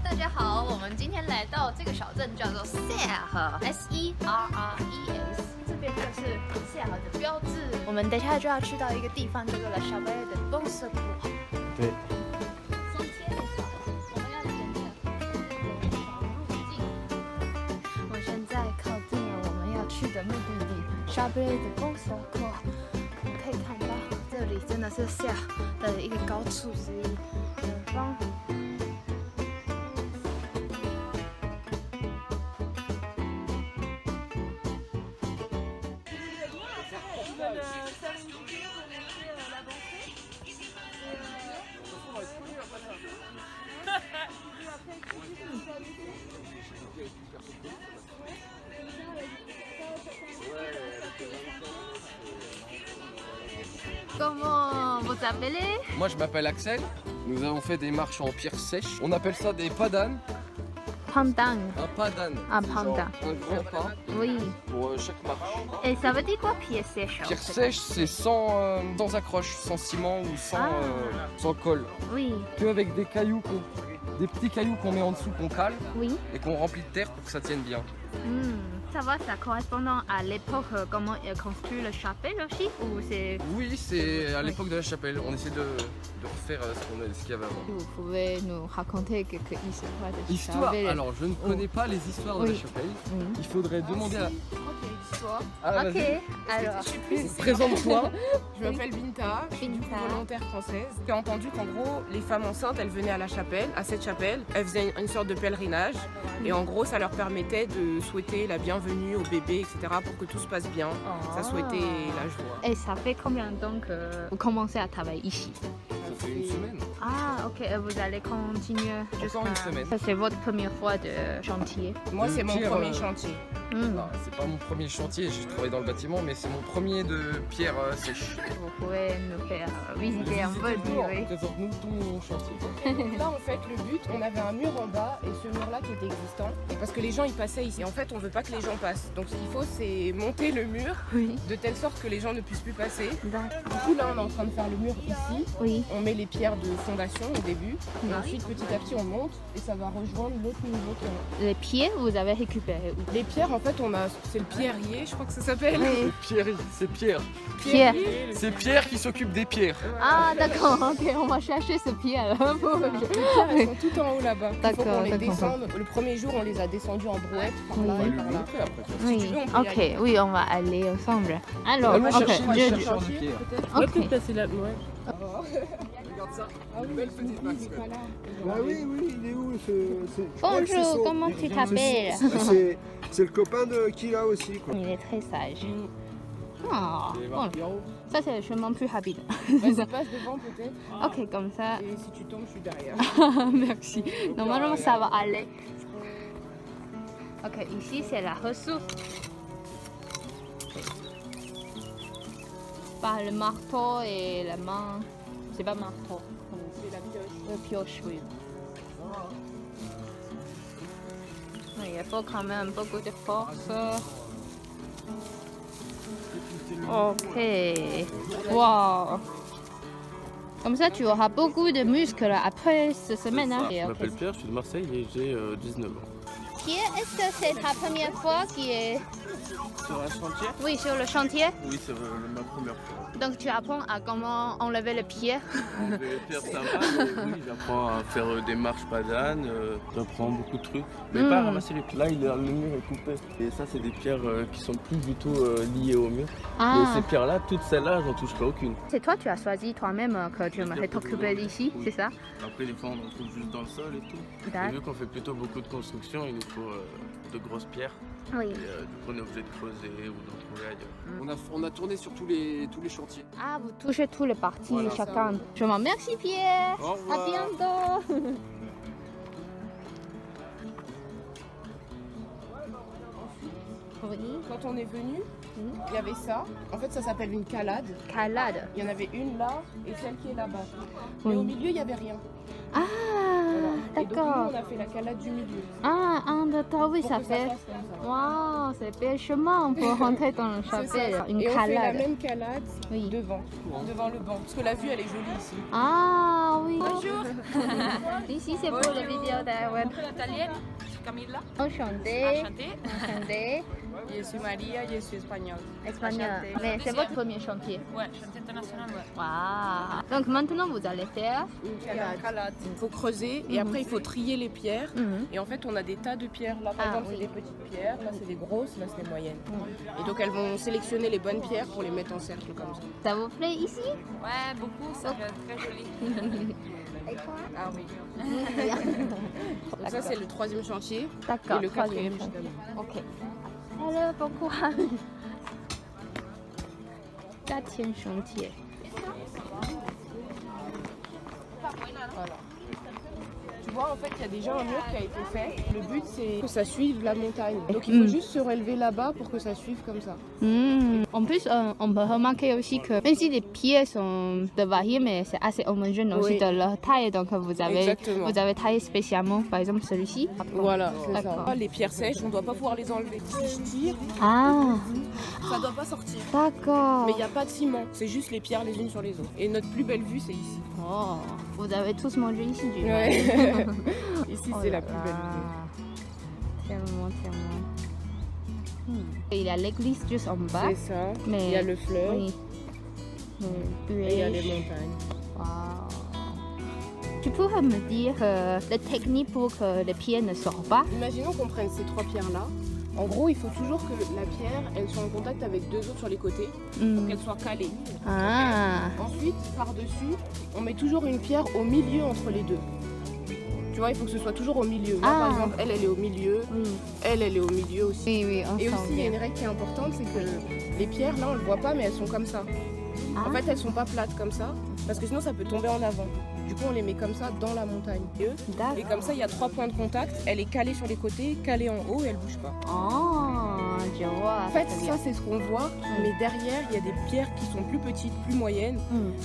大家好，我们今天来到这个小镇叫做 Serres，S-E-R-R-E-S， 这边就是 Serres 的标志。我们等一下就要去到一个地方叫做 La Chapelle de Bon Secours。对。中间的时候，我们要沿着有桥路径。我现在靠近了我们要去的目的地 Chapelle de Bon Secours。我们可以看到这里真的是 Serres 的一个高处之一，远方。Comment vous appelez? Moi je m'appelle Axel, nous avons fait des marches en pierre sèche, on appelle ça des pas d'âne. Pendant. Un pas d'âne, Un c'est pendant. genre un grand pas Oui. pour chaque marche. Et ça veut dire quoi pied sèche? Pierre sèche c'est sans accroche, sans ciment ou sans colle, Oui, que avec des cailloux, des petits cailloux qu'on met en dessous, qu'on cale oui. et qu'on remplit de terre pour que ça tienne bien. Ça va, ça correspond à l'époque comment ils construit le chapelle aussi ou c'est... Oui, c'est à l'époque de la chapelle, on essaie de refaire ce qu'il y avait avant. Vous pouvez nous raconter quelques histoires de Histoire, chapelle? alors je ne connais pas les histoires de la chapelle, il faudrait demander à... Ah, Ok, alors... Présente-toi. Je m'appelle Binta, je suis Binta. volontaire française. J'ai entendu qu'en gros, les femmes enceintes, elles venaient à la chapelle, à cette chapelle, elles faisaient une sorte de pèlerinage et en gros, ça leur permettait de souhaiter la bienvenue au bébé, etc. pour que tout se passe bien. Ça souhaitait la joie. Et ça fait combien de temps que vous commencez à travailler ici? Ça fait une semaine. Ah, ok, et vous allez continuer jusqu'à... Encore une semaine. Ça c'est votre première fois de chantier? Moi, c'est mon Pierre, premier chantier. Non, c'est pas mon premier chantier, je travaille dans le bâtiment, mais c'est mon premier de pierre sèche. Vous pouvez nous faire visiter un peu, oui. Présente-nous ton chantier. Là, en fait, le but, on avait un mur en bas et ce mur-là qui était existant. Et parce que les gens, ils passaient ici. Et en fait, on veut pas que les gens passent. Donc, ce qu'il faut, c'est monter le mur Oui. de telle sorte que les gens ne puissent plus passer. D'accord. Du coup, là, on est en train de faire le mur ici. Oui. On met les pierres de fondation au début. Et ensuite, petit à petit, on monte et ça va rejoindre l'autre niveau qui est en haut. Les pieds, vous avez récupéré où? Les pierres, en fait, c'est le pierrier, je crois que ça s'appelle. Oui. C'est Pierre. Pierre. C'est Pierre qui s'occupe des pierres. Ah, d'accord, ok, on va chercher ce pierre. Les pierres, elles sont tout en haut là-bas. Il faut D'accord, qu'on les d'accord. descende. Le premier jour, on les a descendues en brouette par là Oui. et par là. Oui, tu veux, on peut y ok, aller. oui, on va aller ensemble. Alors, Allons ok, chercher les je- chercheurs de pierre. ok. Regarde ça. Belle petite max. Ah oui, il est où je crois que c'est Bonjour, son- comment tu t'appelles? C'est le copain de Kila aussi, quoi. Il est très sage. Ah, bon, ça c'est le chemin plus rapide. Vas-y, passe devant peut-être. Ok, comme ça. Et si tu tombes, je suis derrière. Merci. Normalement, ça va aller. Ok, ici c'est la ressource. Par le marteau et la main. C'est pas marteau. C'est la pioche. Le pioche, oui. Mais il faut quand même beaucoup de force. Ok. Wow. Comme ça, tu auras beaucoup de muscles après cette semaine. Hein? Je m'appelle Pierre, je suis de Marseille et j'ai 19 ans. Pierre, est-ce que c'est ta première fois qui est... Sur un chantier? Oui, sur le chantier. Oui, c'est ma première fois. Donc tu apprends à comment enlever le pied. Les pierres sympas, oui, j'apprends à faire des marches pas d'âne, j'apprends beaucoup de trucs. Mais pas à ramasser les pierres. Là, le mur est coupé. Et ça, c'est des pierres qui sont plus du tout liées au mur. Ah. Mais ces pierres-là, toutes celles-là, j'en toucherai aucune. C'est toi, tu as choisi toi-même que tu aimerais t'occuper d'ici, Oui. c'est ça? Après, des fois, on en trouve juste dans le sol et tout. Et D'accord. vu qu'on fait plutôt beaucoup de construction, il nous faut de grosses pierres. Oui. Et du coup, on est obligé de creuser ou d'en trouver ailleurs. On a tourné sur tous les chantiers. Ah, vous touchez tous les parties, Voilà, chacun. Je vous remercie Pierre. Au revoir. À bientôt. Oui. Quand on est venu, il y avait ça. En fait, ça s'appelle une calade. Calade. Il y en avait une là et celle qui est là-bas. Mais Oui. au milieu, il n'y avait rien. Ah, Voilà. Et Et donc nous, on a fait la calade du milieu. Ah, un de temps, oui, Pour ça que fait. fasse comme ça. Waouh, c'est bel chemin pour rentrer dans le C'est ça. chapelle. Une Et on fait la calade. même calade Oui. devant le banc. Parce que la vue, elle est jolie ici. Ah oui. Bonjour. Ici, c'est pour les vidéos d'Awen. Italienne, je suis Camilla. Enchantée. Enchantée. Enchantée. Je suis Maria, je suis espagnole. Espagnol. Mais c'est votre premier chantier. Ouais, chantier international, ouais. Waouh. Donc maintenant, vous allez faire. Une calade. Il faut creuser et après, il faut trier les pierres. Mhm. Et en fait, on a des tas de pierres. Là, par Ah, exemple, oui. c'est des petites pierres. Là, c'est des grosses. Là, c'est des moyennes. Et donc, elles vont sélectionner les bonnes pierres pour les mettre en cercle comme ça. Ça vous plaît ici? Ouais, beaucoup, ça va être très joli. Ah oui. Donc ça, c'est le 3e chantier. D'accord. Et le 4e, chantier. justement. Ok. Alors, bon courage. 4e chantier. Voilà. Tu vois, en fait, il y a déjà un mur qui a été fait. Le but, c'est que ça suive la montagne. Donc, il faut juste se relever là-bas pour que ça suive comme ça. En plus, on peut remarquer aussi que même si les pieds sont de varier, mais c'est assez homogène aussi Oui. de leur taille. Donc, vous avez taillé spécialement, par exemple, celui-ci. Voilà, c'est D'accord. ça. Les pierres sèches, on ne doit pas pouvoir les enlever. Si je tire, Ah, ça ne doit pas sortir. d'accord. Mais il n'y a pas de ciment, c'est juste les pierres les unes sur les autres. Et notre plus belle vue, c'est ici. Oh, vous avez tous mangé ici du Ouais. Ici, Oh c'est là la plus belle là. Tellement, tellement. Et il y a l'église juste en bas. vue. C'est ça. Mais Il y a le fleuve oui. et il y a les montagnes. Wow. Tu pourrais me dire la technique pour que les pieds ne sortent pas? Imaginons qu'on prenne ces 3 pierres-là. En gros, il faut toujours que la pierre, elle soit en contact avec 2 autres sur les côtés pour qu'elle soit calée. Ah, Ensuite, par-dessus, on met toujours une pierre au milieu entre les deux. Tu vois, il faut que ce soit toujours au milieu. Là, Ah. par exemple, elle est au milieu. oui. Elle est au milieu aussi. Oui, oui, on Et sent aussi, il y a bien. une règle qui est importante, c'est que les pierres, là, on ne le voit pas, mais elles sont comme ça. Ah. En fait, elles sont pas plates comme ça, parce que sinon, ça peut tomber en avant. Du coup, on les met comme ça dans la montagne. Et D'accord. comme ça, il y a 3 points de contact. Elle est calée sur les côtés, calée en haut, et elle bouge pas. Oh, je vois. En fait, très ça, bien. c'est ce qu'on voit, mais derrière, il y a des pierres qui sont plus petites, plus moyennes,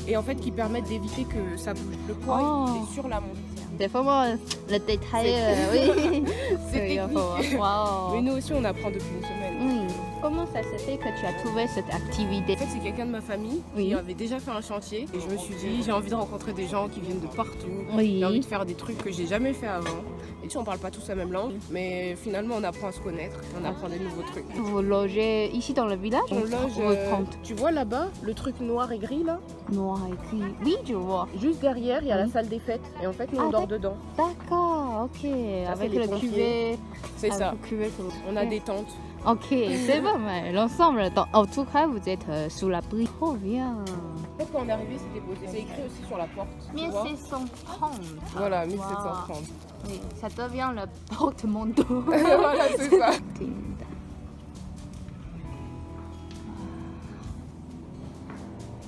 et en fait, qui permettent d'éviter que ça bouge. Le poids, Oh. il est sur la montagne. C'est vraiment le détail. Oui. C'est Oui, technique. wow. Mais nous aussi, on apprend depuis une semaine. Oui. Comment ça se fait que tu as trouvé cette activité? En fait, c'est quelqu'un de ma famille Oui. qui avait déjà fait un chantier. Et je me suis dit, j'ai envie de rencontrer des gens qui viennent de partout. Oui. J'ai envie de faire des trucs que j'ai jamais fait avant. Et tu sais, on parle pas tous la même langue, mais finalement, on apprend à se connaître. On apprend des nouveaux trucs. Vous logez ici dans le village? On loge, Vous tu vois là-bas, le truc noir et gris là, noir et gris. Oui, je vois. juste derrière, il y a la Oui. salle des fêtes. Et en fait, nous, Ah, on dort dedans. D'accord, ok. Avec c'est les le pompiers. cuvée. C'est avec ça. le cuvée que vous- On a des tentes. Ok, c'est pas mal. L'ensemble, en tout cas, vous êtes sous l'abri. Trop bien. En fait, quand on est arrivé, c'était posé. C'est écrit aussi sur la porte. tu vois. 1730. Voilà, Wow. 1730. Oui, ça devient le porte-manteau. Voilà, c'est ça.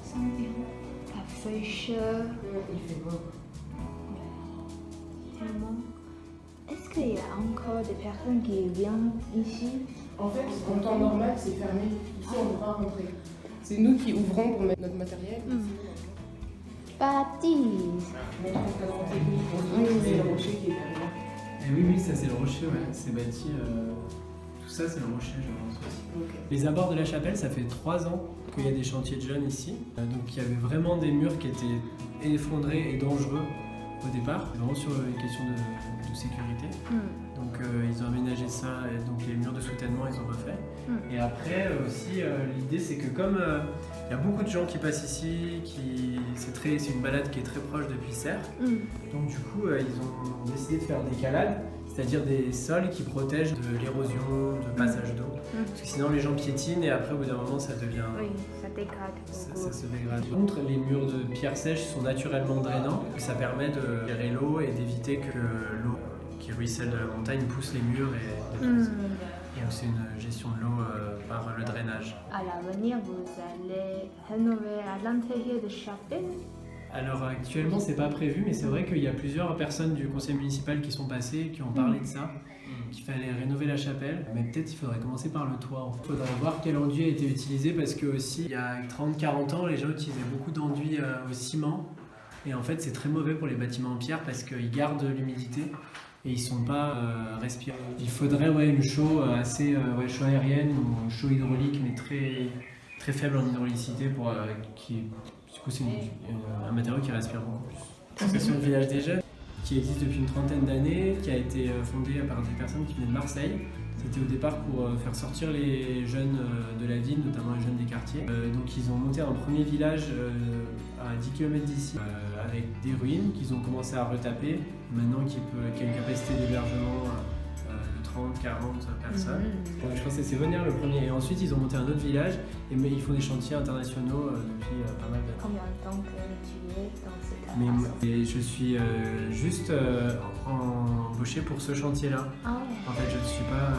Sent bien la fraîcheur. Il fait beau. Tellement. Est-ce qu'il y a encore des personnes qui viennent ici? En fait, en temps normal, c'est fermé. Ici, on ne peut pas rentrer. C'est nous qui ouvrons pour mettre notre matériel. Baptiste. Notre encadrement technique, c'est le rocher qui est derrière. Et oui, ça c'est le rocher, ouais. C'est bâti. Tout ça c'est le rocher, je pense aussi. Ok. Les abords de la chapelle, ça fait 3 ans qu'il y a des chantiers de jeunes ici. Donc il y avait vraiment des murs qui étaient effondrés et dangereux au départ, vraiment sur une question de sécurité. Donc ils ont aménagé ça, et donc les murs de soutènement ils ont refait. Et après aussi l'idée c'est que comme il y a beaucoup de gens qui passent ici, c'est une balade qui est très proche de Puisserre, donc du coup ils ont décidé de faire des calades, c'est-à-dire des sols qui protègent de l'érosion, de passage d'eau. Parce que sinon les gens piétinent et après au bout d'un moment ça devient... Oui, ça dégrade Ça se dégrade. Par contre, les murs de pierre sèche sont naturellement drainants. Ça permet de gérer l'eau et d'éviter que l'eau qui ruisselle de la montagne pousse les murs et détruise. Et donc c'est une gestion de l'eau par le drainage. À l'avenir, vous allez rénover à l'intérieur de chapelle? Alors actuellement c'est pas prévu, mais c'est vrai qu'il y a plusieurs personnes du conseil municipal qui sont passées, qui ont parlé de ça, qu'il fallait rénover la chapelle. Mais peut-être il faudrait commencer par le toit. Il faudrait voir quel enduit a été utilisé parce que aussi il y a 30-40 ans les gens utilisaient beaucoup d'enduit au ciment Et en fait, c'est très mauvais pour les bâtiments en pierre parce qu'ils gardent l'humidité et ils sont pas respirés. Il faudrait une chaux assez chaux aérienne ou chaux hydraulique, mais très faible en hydraulicité du coup, c'est un matériau qui respire beaucoup plus. L'association Le Village des Jeunes, qui existe depuis une trentaine d'années, qui a été fondée par des personnes qui venaient de Marseille. C'était au départ pour faire sortir les jeunes de la ville, notamment les jeunes des quartiers. Donc ils ont monté un premier village à 10 km d'ici, avec des ruines qu'ils ont commencé à retaper, maintenant qui a une capacité d'hébergement de 30-40 personnes. Donc, je pense que c'est Venir le premier. Et ensuite ils ont monté un autre village, mais ils font des chantiers internationaux depuis pas mal d'années. Combien de temps que tu es dans cette Et je suis juste embauché pour ce chantier-là. Ah ouais. En fait, je ne suis pas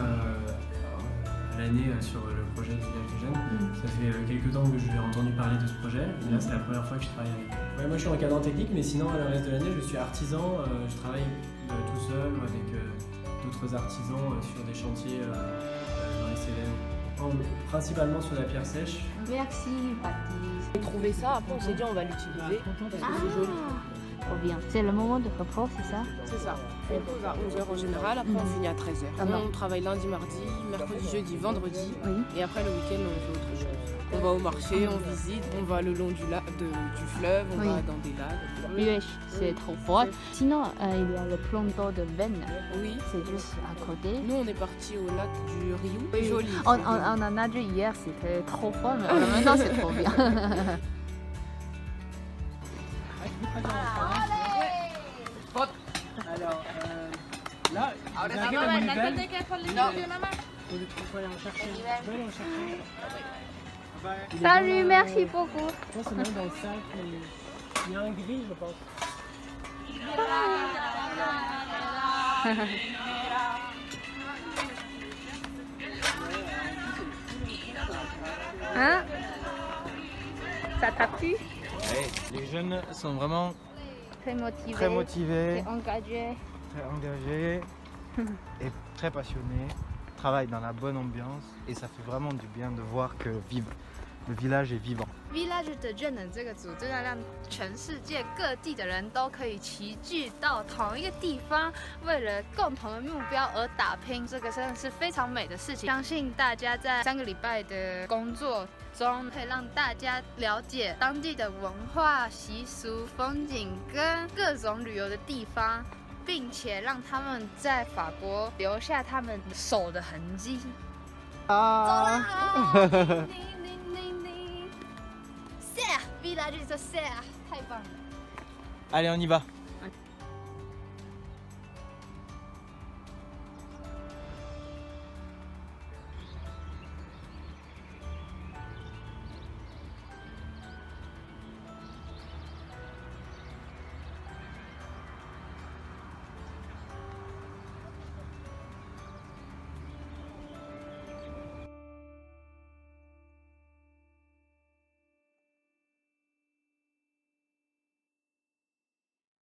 à l'année sur le projet du Village des Jeunes. Ça fait quelques temps que j'ai entendu parler de ce projet. Et là, c'est la première fois que je travaille avec eux. Ouais, moi, je suis encadrant technique, mais sinon, le reste de l'année, je suis artisan. Je travaille tout seul ou avec d'autres artisans sur des chantiers dans les Cévennes. Principalement sur la pierre sèche. Merci, Baptiste. On a trouvé ça, après on s'est dit on va l'utiliser parce que c'est joli. Trop bien. C'est le moment de repos, c'est ça? C'est ça. On pose à 11h en général, après on finit à 13h. Ah bon. On travaille lundi, mardi, mercredi, jeudi, vendredi. Oui. Et après le week-end on fait autre chose. On va au marché, on visite, on va le long du fleuve, on Oui. va dans des lacs. Oui, c'est trop fort. Sinon, il y a le plan d'eau de Vennes. Oui. C'est juste à côté. Nous on est parti au lac du Rio. C'est joli. On a nagé hier, c'était trop fort, mais maintenant c'est trop bien. Alors, là, vous avez la manivelle. Il faut aller en chercher. Tu peux aller en chercher. Il est Salut, dans merci beaucoup. Je pense que c'est même dans le sac. Il y a un gris, je pense. Hein? Ça t'a plu? Ouais, les jeunes sont vraiment Très motivé. très motivés, Très engagé. très engagés et très passionnés. Travaillent dans la bonne ambiance et ça fait vraiment du bien de voir que le village est vivant. Village 的人这个组织呢，让全世界各地的人都可以齐聚到同一个地方，为了共同的目标而打拼，这个真的是非常美的事情。相信大家在3个礼拜的工作中，可以让大家了解当地的文化、习俗、风景跟各种旅游的地方，并且让他们在法国留下他们手的痕迹。Village is a 太棒了！ Allez, on y va.